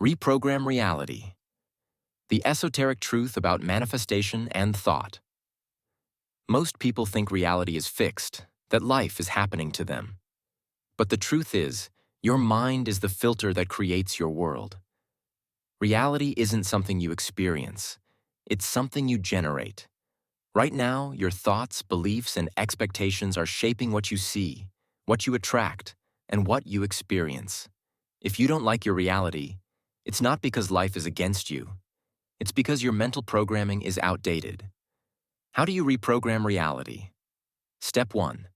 Reprogram reality. The esoteric truth about manifestation and thought. Most people think reality is fixed, that life is happening to them. But the truth is, your mind is the filter that creates your world. Reality isn't something you experience. It's something you generate. Right now, your thoughts, beliefs, and expectations are shaping what you see, what you attract, and what you experience. If you don't like your reality, it's not because life is against you. It's because your mental programming is outdated. How do you reprogram reality? Step 1.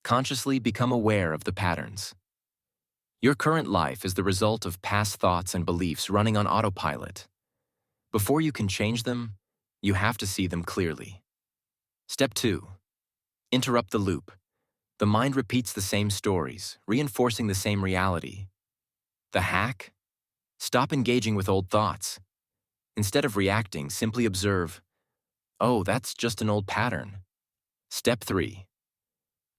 Consciously become aware of the patterns. Your current life is the result of past thoughts and beliefs running on autopilot. Before you can change them, you have to see them clearly. Step 2. Interrupt the loop. The mind repeats the same stories, reinforcing the same reality. The hack? Stop engaging with old thoughts. Instead of reacting, simply observe, oh, that's just an old pattern. Step 3.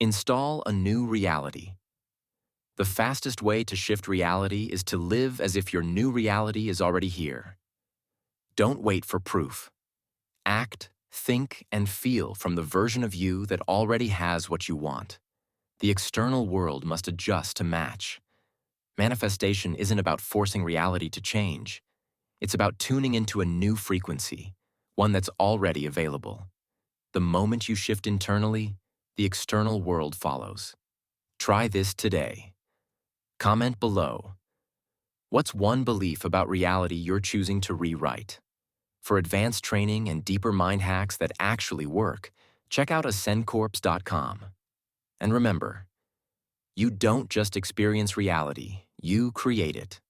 Install a new reality. The fastest way to shift reality is to live as if your new reality is already here. Don't wait for proof. Act, think, and feel from the version of you that already has what you want. The external world must adjust to match. Manifestation isn't about forcing reality to change. It's about tuning into a new frequency, one that's already available. The moment you shift internally, the external world follows. Try this today. Comment below. What's one belief about reality you're choosing to rewrite? For advanced training and deeper mind hacks that actually work, check out ascendcorps.com. And remember, you don't just experience reality, you create it.